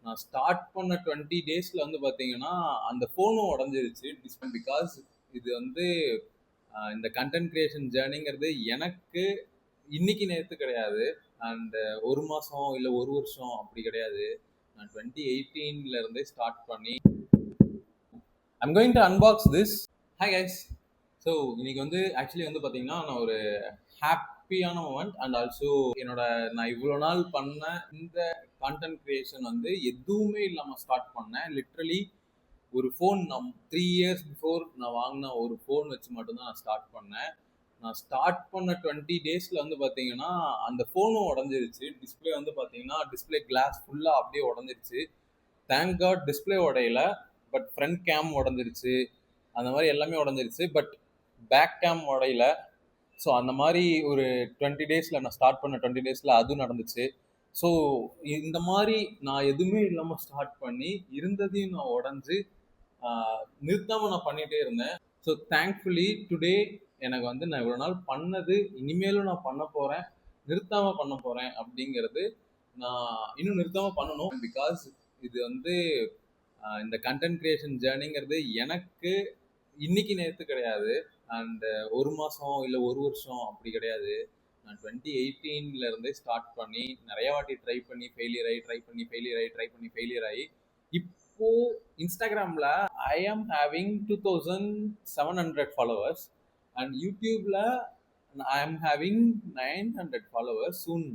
நான் ஸ்டார்ட் பண்ண 20 டேஸ்ல வந்து பார்த்தீங்கன்னா, அந்த ஃபோனும் உடைஞ்சிருச்சு. பிகாஸ் இது வந்து இந்த கன்டென்ட் கிரியேஷன் ஜர்னிங்கிறது எனக்கு இன்னைக்கு நேத்து கிடையாது. அண்ட் 1 மாசம் இல்ல 1 வருஷம் அப்படி கிடையாது. நான் 2018ல இருந்தே ஸ்டார்ட் பண்ணி I'm going to unbox this. Hi guys. So இன்னைக்கு வந்து ஆக்சுவலி வந்து பார்த்தீங்கன்னா, நான் ஒரு ஹாப்பியான மூமெண்ட் அண்ட் ஆல்சோ நான் இவ்வளோ நாள் பண்ண இந்த கான்டென்ட் கிரியேஷன் வந்து எதுவுமே இல்லாமல் ஸ்டார்ட் பண்ணேன். லிட்ரலி ஒரு ஃபோன் 3 இயர்ஸ் பிஃபோர் நான் வாங்கின ஒரு ஃபோன் வச்சு மட்டும்தான் நான் ஸ்டார்ட் பண்ணேன். நான் ஸ்டார்ட் பண்ண 20 டேஸில் வந்து பார்த்தீங்கன்னா, அந்த ஃபோனும் உடஞ்சிருச்சு. டிஸ்பிளே வந்து பார்த்தீங்கன்னா, டிஸ்பிளே கிளாஸ் ஃபுல்லாக அப்படியே உடஞ்சிருச்சு. தேங்க் காட் டிஸ்பிளே உடையல, பட் ஃப்ரண்ட் கேம் உடஞ்சிருச்சு. அந்த மாதிரி எல்லாமே உடஞ்சிருச்சு, பட் பேக் கேம் உடையல. ஸோ அந்த மாதிரி ஒரு 20 டேஸில் நான் ஸ்டார்ட் பண்ண 20 டேஸில் அதுவும் நடந்துச்சு. ஸோ இந்த மாதிரி நான் எதுவுமே இல்லாமல் ஸ்டார்ட் பண்ணி இருந்ததையும் நான் உடஞ்சி நிறுத்தாமல் நான் பண்ணிகிட்டே இருந்தேன். ஸோ தேங்க்ஃபுல்லி டுடே எனக்கு வந்து நான் இவ்வளோ நாள் பண்ணது இனிமேலும் நான் பண்ண போகிறேன், நிறுத்தாமல் பண்ண போகிறேன் அப்படிங்கிறது. நான் இன்னும் நிறுத்தாமல் பண்ணணும். பிகாஸ் இது வந்து இந்த கண்டென்ட் கிரியேஷன் ஜேர்னிங்கிறது எனக்கு இன்னைக்கு நேற்று கிடையாது. அண்ட் 1 மாதம் இல்லை 1 வருஷம் அப்படி கிடையாது. நான் 2018ல இருந்தே ஸ்டார்ட் பண்ணி நிறைய வாட்டி ட்ரை பண்ணி ஃபெயிலியர் ஆகி இப்போ இன்ஸ்டாகிராமில் ஐ ஆம் ஹேவிங் 2700 ஃபாலோவர்ஸ் அண்ட் யூடியூப்ல I am having 900 followers. Soon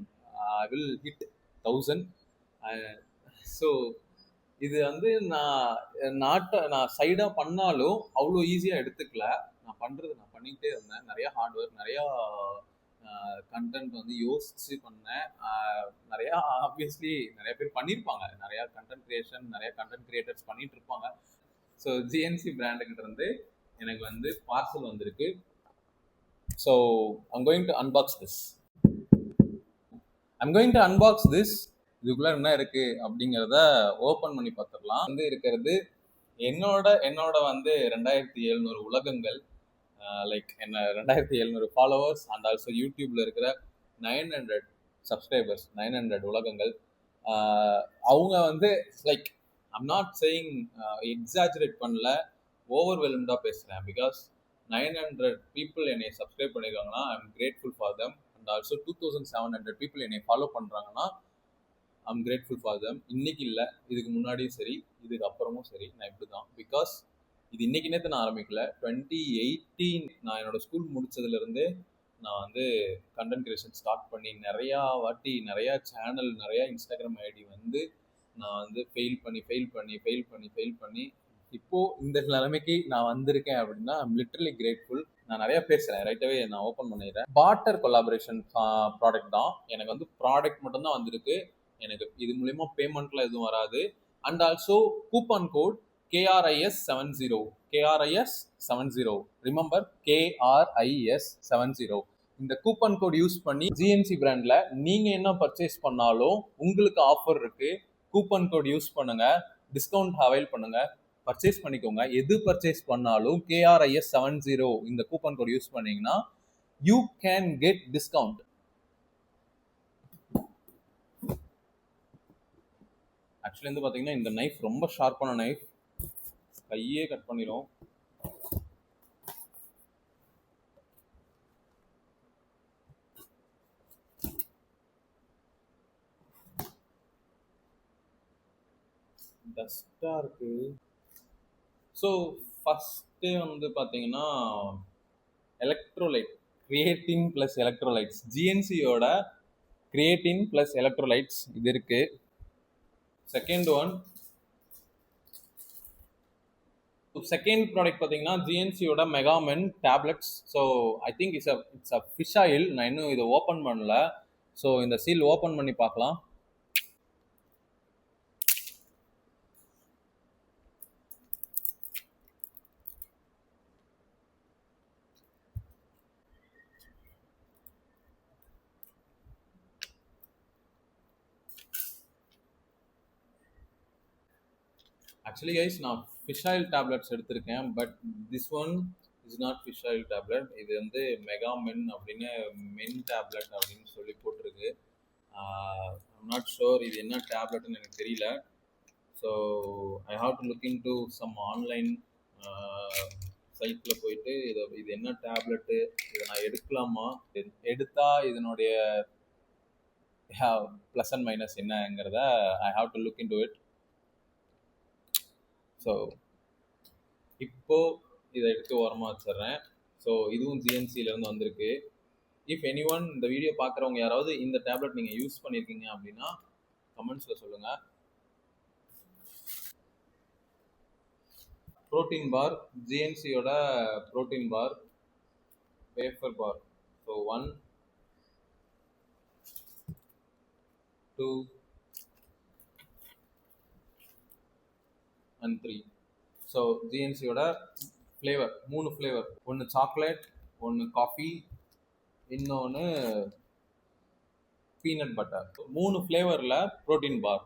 I will hit 1000. So இது வந்து நான் சைடாக பண்ணாலும் அவ்வளோ ஈஸியாக எடுத்துக்கல. நான் பண்ணிக்கிட்டே இருந்தேன். நிறையா ஹார்ட் ஒர்க், நிறையா கண்டென்ட் வந்து யோசிச்சு பண்ணேன். நிறையா ஆப்வியஸ்லி நிறைய பேர் பண்ணியிருப்பாங்க, நிறையா கண்டென்ட் கிரியேஷன், நிறையா கண்டென்ட் கிரியேட்டர்ஸ் பண்ணிட்டு இருப்பாங்க. ஸோ ஜிஎன்சி பிராண்டுக்கிட்ட இருந்து எனக்கு வந்து பார்சல் வந்திருக்கு. So I'm going to unbox this. இதுக்குள்ள என்ன இருக்கு அப்படிங்கிறத ஓப்பன் பண்ணி பார்த்துடலாம். வந்து இருக்கிறது என்னோட வந்து 2700 உலகங்கள், லைக் என்ன 2700 ஃபாலோவர்ஸ் அண்ட் ஆல்சோ யூடியூப்ல இருக்கிற 900 சப்ஸ்கிரைபர்ஸ், 900 உலகங்கள். அவங்க வந்து like I'm not saying, exaggerate பண்ணல, ஓவர்வெல்ம்டாக பேசுகிறேன். பிகாஸ் 900 பீப்புள் என்னை சப்ஸ்கிரைப் பண்ணியிருக்காங்கன்னா I am grateful for them. And also 2700 people என்னை ஃபாலோ பண்ணுறாங்கன்னா ஐம் கிரேட்ஃபுல் ஃபார் தம். இன்னைக்கு இல்லை, இதுக்கு முன்னாடியும் சரி, இதுக்கு அப்புறமும் சரி, நான் இப்படி தான். பிகாஸ் இது இன்னைக்கு நேற்று நான் ஆரம்பிக்கல. 2018 நான் என்னோட ஸ்கூல் முடிச்சதுலேருந்தே நான் வந்து கண்டென்ட் கிரியேஷன் ஸ்டார்ட் பண்ணி நிறையா வாட்டி நிறையா சேனல், நிறையா இன்ஸ்டாகிராம் ஐடி வந்து நான் வந்து ஃபெயில் பண்ணி இப்போது இந்த நிலைமைக்கு நான் வந்திருக்கேன் அப்படின்னா ஐம் லிட்டரலி கிரேட்ஃபுல். நான் நிறையா பேசுகிறேன், ரைட்டாகவே நான் ஓப்பன் பண்ணிடுறேன். பார்ட்டர் கொலாபரேஷன் ப்ராடக்ட் தான். எனக்கு வந்து ப்ராடக்ட் மட்டும்தான் வந்திருக்கு. எனக்கு இது மூலயமா பேமெண்ட்லாம் எதுவும் வராது. And also coupon code KRIS70 remember KRIS70. இந்த கூப்பன் கோட் யூஸ் பண்ணி ஜிஎன்சி பிராண்ட்ல நீங்க என்ன பர்ச்சேஸ் பண்ணாலும் உங்களுக்கு ஆஃபர் இருக்கு. கூப்பன் கோட் யூஸ் பண்ணுங்க, டிஸ்கவுண்ட் அவைல் பண்ணுங்க, பர்ச்சேஸ் பண்ணிக்கோங்க. எது பர்ச்சேஸ் பண்ணாலும் KRIS70 இந்த கூப்பன் கோட் யூஸ் பண்ணீங்கன்னா you can get discount. Actually வந்து பார்த்தீங்கன்னா இந்த நைஃப் ரொம்ப ஷார்ப்பான நைஃப், கையே கட் பண்ணிடும். டஸ்டாக இருக்கு. ஸோ ஃபஸ்ட்டு வந்து பார்த்தீங்கன்னா எலக்ட்ரோலைட், கிரியேட்டின் ப்ளஸ் எலக்ட்ரோலைட்ஸ், ஜிஎன்சியோட கிரியேட்டின் ப்ளஸ் எலக்ட்ரோலைட்ஸ் இது இருக்கு. செகண்ட் ப்ராடக்ட் பார்த்தீங்கன்னா ஜிஎன்சியோட Mega Men tablets. So I think it's a fish oil. நான் இன்னும் இதை ஓப்பன் பண்ணல. ஸோ இந்த சீல் ஓப்பன் பண்ணி பார்க்கலாம். ஆக்சுவலி கைஸ் நான் ஃபிஷ் ஆயில் டேப்லெட்ஸ் எடுத்திருக்கேன். But this one is not fish oil tablet. இது வந்து மெகாமென் அப்படின்னு மென் டேப்லெட் அப்படின்னு சொல்லி போட்டிருக்கு. ஐம் நாட் ஷோர் இது என்ன டேப்லெட்னு எனக்கு தெரியல. So I have to look into some online சைட்டில் போயிட்டு இது என்ன டேப்லெட்டு, இதை நான் எடுக்கலாமா, எடுத்தா இதனுடைய ப்ளஸ் அண்ட் மைனஸ் என்னங்கிறத ஐ have to look in to it. So இப்போ இதை எடுத்து ஓரமாக வச்சிடுறேன். ஸோ இதுவும் ஜிஎன்சிலேருந்து வந்திருக்கு. இஃப் எனி ஒன் இந்த வீடியோ பார்க்குறவங்க யாராவது இந்த டேப்லெட் நீங்கள் யூஸ் பண்ணியிருக்கீங்க அப்படின்னா கமெண்ட்ஸில் சொல்லுங்கள். ப்ரோட்டீன் பார், ஜிஎன்சியோட protein bar, wafer bar. So 1 2 and 3. So ஜிஎன்சியோட ஃப்ளேவர் 3 ஃப்ளேவர், ஒன்று சாக்லேட், ஒன்று காஃபி, இன்னொன்று பீனட் பட்டர். 3 ஃப்ளேவரில் protein bar.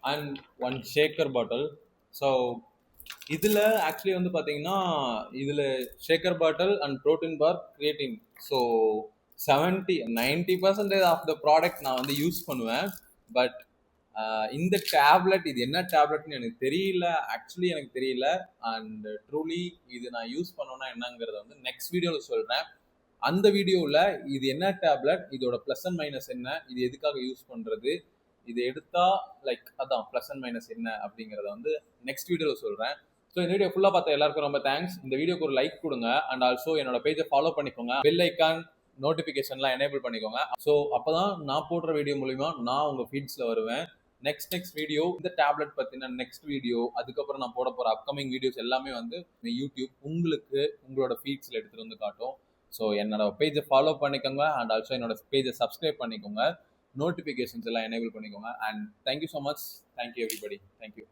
And 1 shaker bottle. So இதில் ஆக்சுவலி வந்து பார்த்தீங்கன்னா இதில் shaker bottle and protein bar, creatine. So 90% of the product நான் வந்து யூஸ் பண்ணுவேன். பட் இந்த டேப்லெட் இது என்ன டேப்லெட்னு எனக்கு தெரியல, ஆக்சுவலி எனக்கு தெரியல. அண்ட் ட்ரூலி இது நான் யூஸ் பண்ணோன்னா என்னங்கிறத வந்து நெக்ஸ்ட் வீடியோவில் சொல்கிறேன். அந்த வீடியோவில் இது என்ன டேப்லெட், இதோட ப்ளஸ் அண்ட் மைனஸ் என்ன, இது எதுக்காக யூஸ் பண்ணுறது, இது எடுத்தா லைக் அதான் ப்ளஸ் அண்ட் மைனஸ் என்ன அப்படிங்கிறத வந்து நெக்ஸ்ட் வீடியோவில் சொல்கிறேன். ஸோ இந்த வீடியோ ஃபுல்லாக பார்த்த எல்லாருக்கும் ரொம்ப தேங்க்ஸ். இந்த வீடியோக்கு ஒரு லைக் கொடுங்க. அண்ட் ஆல்சோ என்னோட பேஜை ஃபாலோ பண்ணிக்கோங்க. பெல் ஐக்கான் நோட்டிஃபிகேஷன்லாம் எனேபிள் பண்ணிக்கோங்க. ஸோ அப்போ தான் நான் போடுற வீடியோ மூலிமா நான் உங்கள் ஃபீட்ஸில் வருவேன். நெக்ஸ்ட் வீடியோ இந்த டேப்லெட் பற்றின நெக்ஸ்ட் வீடியோ, அதுக்கப்புறம் நான் போட போகிற அப்கமிங் வீடியோஸ் எல்லாமே வந்து யூடியூப் உங்களுக்கு உங்களோட ஃபீட்ஸில் எடுத்துகிட்டு வந்து காட்டும். ஸோ என்னோட பேஜை ஃபாலோ பண்ணிக்கோங்க. அண்ட் ஆல்சோ என்னோட பேஜை சப்ஸ்கிரைப் பண்ணிக்கோங்க. நோட்டிஃபிகேஷன்ஸ் எல்லாம் எனேபிள் பண்ணிக்கோங்க. And thank you so much. Thank you everybody. Thank you.